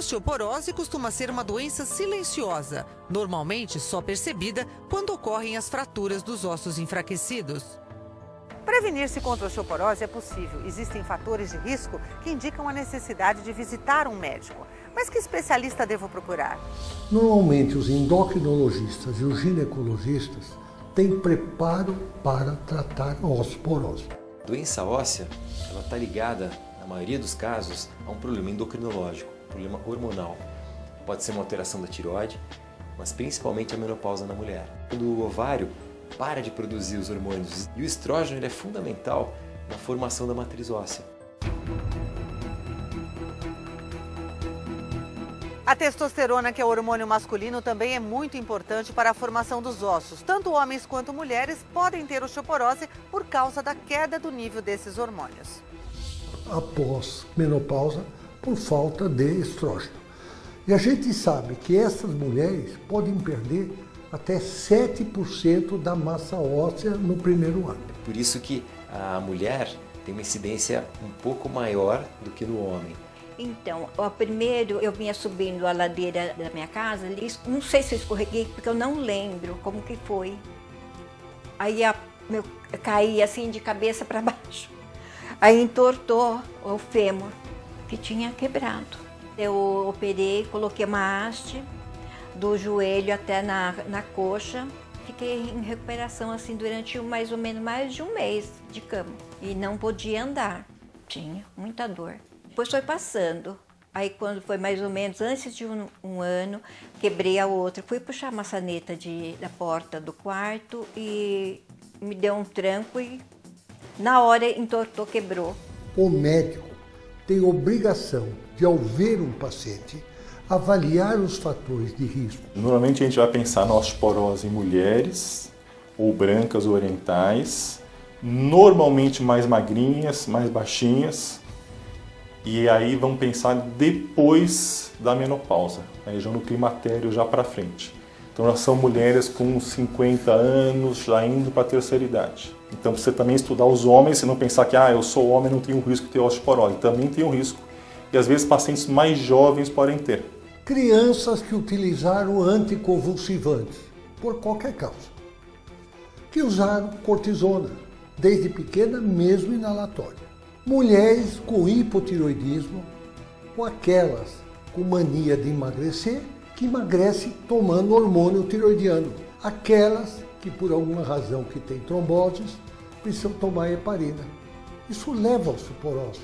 osteoporose costuma ser uma doença silenciosa, normalmente só percebida quando ocorrem as fraturas dos ossos enfraquecidos. Prevenir-se contra a osteoporose é possível. Existem fatores de risco que indicam a necessidade de visitar um médico. Mas que especialista devo procurar? Normalmente os endocrinologistas e os ginecologistas têm preparo para tratar a osteoporose. A doença óssea, ela está ligada, na maioria dos casos, a um problema endocrinológico, um problema hormonal. Pode ser uma alteração da tireoide, mas principalmente a menopausa na mulher. Quando o ovário para de produzir os hormônios e o estrógeno ele é fundamental na formação da matriz óssea. A testosterona, que é o hormônio masculino, também é muito importante para a formação dos ossos. Tanto homens quanto mulheres podem ter osteoporose por causa da queda do nível desses hormônios. Após menopausa, por falta de estrógeno. E a gente sabe que essas mulheres podem perder até 7% da massa óssea no primeiro ano. Por isso que a mulher tem uma incidência um pouco maior do que no homem. Então, primeiro eu vinha subindo a ladeira da minha casa, não sei se eu escorreguei, porque eu não lembro como que foi. Aí eu caí assim de cabeça para baixo. Aí entortou o fêmur, que tinha quebrado. Eu operei, coloquei uma haste do joelho até na coxa. Fiquei em recuperação assim durante mais ou menos mais de um mês de cama. E não podia andar, tinha muita dor. Depois foi passando. Aí quando foi mais ou menos antes de um ano, quebrei a outra. Fui puxar a maçaneta da porta do quarto e me deu um tranco e na hora entortou, quebrou. O médico tem obrigação de, ao ver um paciente, avaliar os fatores de risco. Normalmente a gente vai pensar na osteoporose em mulheres, ou brancas ou orientais, normalmente mais magrinhas, mais baixinhas, e aí vamos pensar depois da menopausa, já no climatério, já para frente. Então já são mulheres com 50 anos, já indo para a terceira idade. Então você também estudar os homens, e não pensar que eu sou homem, não tenho risco de ter osteoporose. Também tem um risco. E às vezes pacientes mais jovens podem ter. Crianças que utilizaram anticonvulsivantes, por qualquer causa. Que usaram cortisona, desde pequena, mesmo inalatória. Mulheres com hipotiroidismo, ou aquelas com mania de emagrecer, que emagrece tomando hormônio tiroidiano. Aquelas que por alguma razão que tem tromboses, precisam tomar heparina. Isso leva à osteoporose.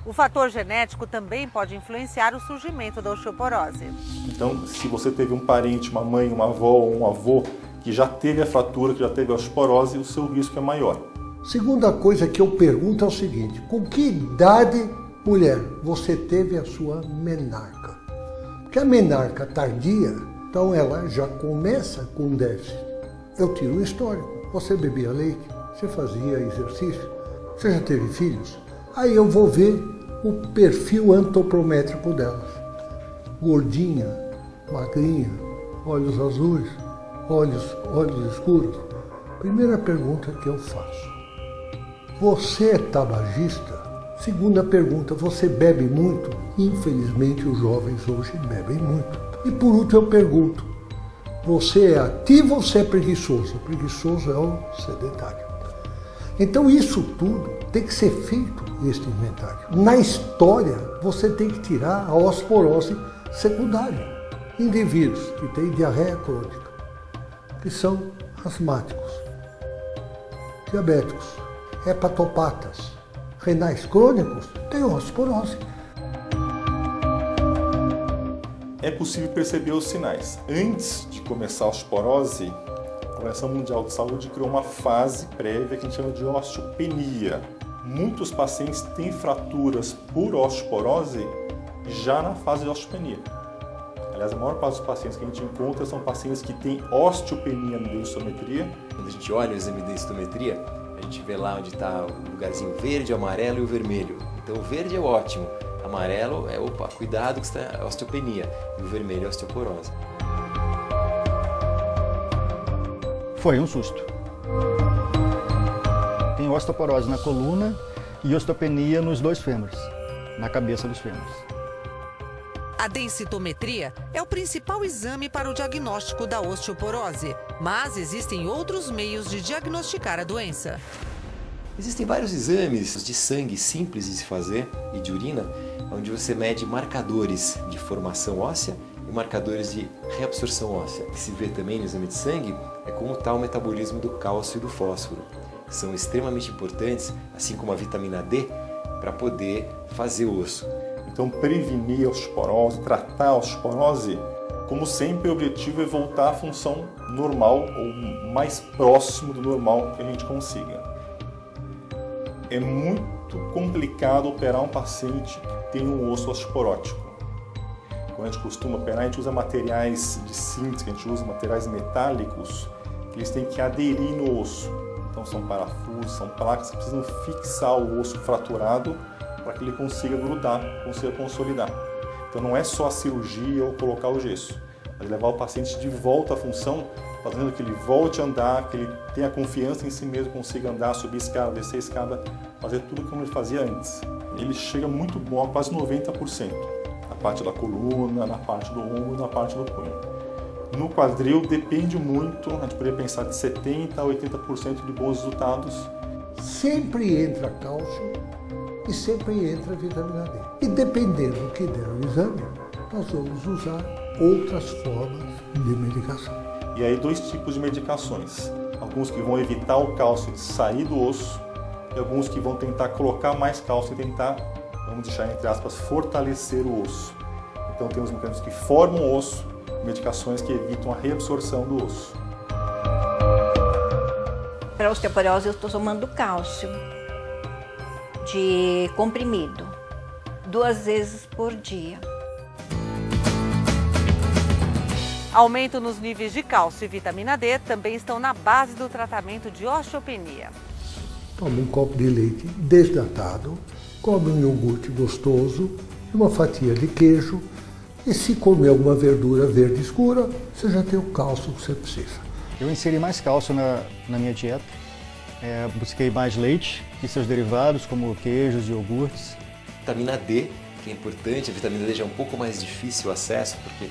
O fator genético também pode influenciar o surgimento da osteoporose. Então, se você teve um parente, uma mãe, uma avó ou um avô que já teve a fratura, que já teve a osteoporose, o seu risco é maior. Segunda coisa que eu pergunto é o seguinte: com que idade, mulher, você teve a sua menarca? Porque a menarca tardia, então ela já começa com déficit. Eu tiro o histórico. Você bebia leite? Você fazia exercício? Você já teve filhos? Aí eu vou ver o perfil antropométrico delas. Gordinha, magrinha, olhos azuis, olhos escuros. Primeira pergunta que eu faço: você é tabagista? Segunda pergunta: você bebe muito? Infelizmente os jovens hoje bebem muito. E por último eu pergunto: você é ativo ou você é preguiçoso? Preguiçoso é o sedentário. Então isso tudo tem que ser feito, este inventário. Na história, você tem que tirar a osteoporose secundária. Indivíduos que têm diarreia crônica, que são asmáticos, diabéticos, hepatopatas, renais crônicos, têm osteoporose. É possível perceber os sinais. Antes de começar a osteoporose, a Organização Mundial de Saúde criou uma fase prévia que a gente chama de osteopenia. Muitos pacientes têm fraturas por osteoporose já na fase de osteopenia. Aliás, a maior parte dos pacientes que a gente encontra são pacientes que têm osteopenia na densitometria. Quando a gente olha o exame de densitometria, a gente vê lá onde está o lugarzinho verde, amarelo e o vermelho. Então o verde é ótimo, amarelo é opa, cuidado que está a osteopenia, e o vermelho é a osteoporose. Foi um susto. Tem osteoporose na coluna e osteopenia nos dois fêmures. na cabeça dos fêmurs. A densitometria é o principal exame para o diagnóstico da osteoporose, mas existem outros meios de diagnosticar a doença. Existem vários exames de sangue simples de se fazer e de urina, onde você mede marcadores de formação óssea e marcadores de reabsorção óssea. O que se vê também no exame de sangue é como está o metabolismo do cálcio e do fósforo, que são extremamente importantes, assim como a vitamina D, para poder fazer osso. Então, prevenir a osteoporose, tratar a osteoporose, como sempre, o objetivo é voltar à função normal ou mais próximo do normal que a gente consiga. É muito complicado operar um paciente que tem um osso osteoporótico. Quando a gente costuma operar, a gente usa materiais de síntese, a gente usa materiais metálicos, que eles têm que aderir no osso. Então, são parafusos, são placas que precisam fixar o osso fraturado para que ele consiga grudar, consiga consolidar. Então não é só a cirurgia ou colocar o gesso, mas levar o paciente de volta à função, fazendo que ele volte a andar, que ele tenha confiança em si mesmo, consiga andar, subir escada, descer escada, fazer tudo como ele fazia antes. Ele chega muito bom a quase 90%, na parte da coluna, na parte do ombro, na parte do punho. No quadril depende muito, a gente poderia pensar de 70% a 80% de bons resultados. Sempre entra cálcio e sempre entra vitamina D. E dependendo do que der o exame, nós vamos usar outras formas de medicação. E aí 2 tipos de medicações. Alguns que vão evitar o cálcio de sair do osso e alguns que vão tentar colocar mais cálcio e tentar, vamos deixar entre aspas, fortalecer o osso. Então temos medicamentos que formam o osso, medicações que evitam a reabsorção do osso. Para a osteoporose eu estou tomando cálcio de comprimido, 2 vezes por dia. Aumento nos níveis de cálcio e vitamina D também estão na base do tratamento de osteopenia. Tome um copo de leite desnatado, come um iogurte gostoso, uma fatia de queijo e se comer alguma verdura verde escura, você já tem o cálcio que você precisa. Eu inseri mais cálcio na minha dieta, busquei mais leite e seus derivados, como queijos e iogurtes. Vitamina D, que é importante, a vitamina D já é um pouco mais difícil o acesso, porque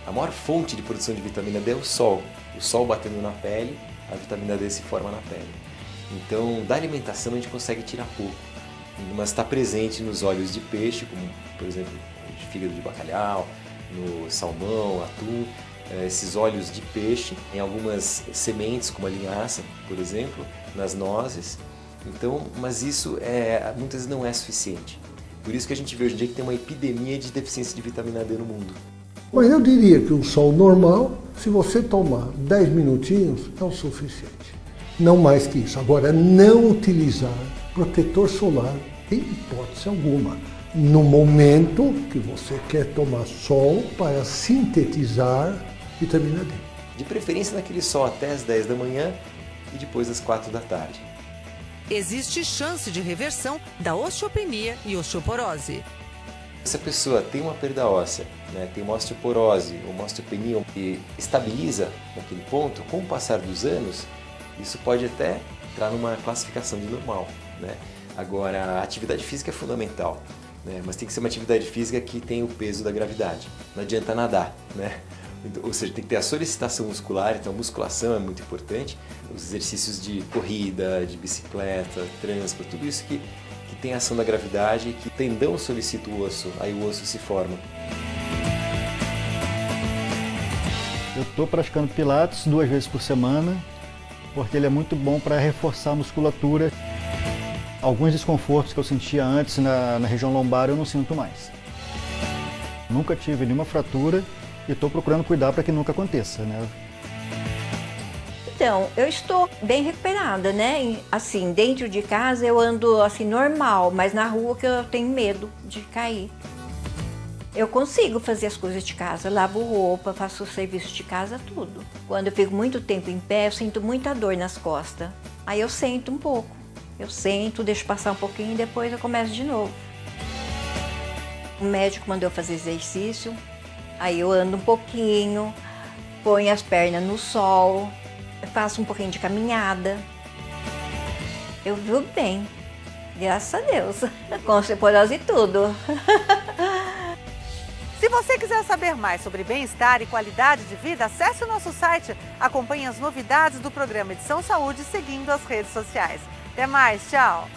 a maior fonte de produção de vitamina D é o sol. O sol batendo na pele, a vitamina D se forma na pele. Então, da alimentação a gente consegue tirar pouco, mas está presente nos óleos de peixe, como por exemplo, de fígado de bacalhau, no salmão, atum, esses óleos de peixe, em algumas sementes, como a linhaça, por exemplo, nas nozes. Então, mas isso muitas vezes não é suficiente. Por isso que a gente vê hoje em dia que tem uma epidemia de deficiência de vitamina D no mundo. Mas eu diria que o sol normal, se você tomar 10 minutinhos, é o suficiente. Não mais que isso. Agora, não utilizar protetor solar em hipótese alguma, no momento que você quer tomar sol para sintetizar vitamina D. De preferência naquele sol até as 10 da manhã e depois às 4 da tarde. Existe chance de reversão da osteopenia e osteoporose. Se a pessoa tem uma perda óssea, tem uma osteoporose ou uma osteopenia e estabiliza naquele ponto, com o passar dos anos, isso pode até entrar numa classificação de normal. Agora, a atividade física é fundamental, mas tem que ser uma atividade física que tenha o peso da gravidade. Não adianta nadar, Ou seja, tem que ter a solicitação muscular, então a musculação é muito importante. Os exercícios de corrida, de bicicleta, transporte, tudo isso que tem ação da gravidade, que o tendão solicita o osso, aí o osso se forma. Eu estou praticando pilates 2 vezes por semana, porque ele é muito bom para reforçar a musculatura. Alguns desconfortos que eu sentia antes na região lombar eu não sinto mais. Nunca tive nenhuma fratura e estou procurando cuidar para que nunca aconteça, Então, eu estou bem recuperada, Assim, dentro de casa eu ando assim normal, mas na rua que eu tenho medo de cair. Eu consigo fazer as coisas de casa, lavo roupa, faço o serviço de casa, tudo. Quando eu fico muito tempo em pé, eu sinto muita dor nas costas. Aí eu sento um pouco. Eu sento, deixo passar um pouquinho e depois eu começo de novo. O médico mandou fazer exercício, aí eu ando um pouquinho, ponho as pernas no sol, faço um pouquinho de caminhada. Eu vivo bem. Graças a Deus. Com osteoporose e tudo. Se você quiser saber mais sobre bem-estar e qualidade de vida, acesse o nosso site. Acompanhe as novidades do programa Edição Saúde seguindo as redes sociais. Até mais, tchau!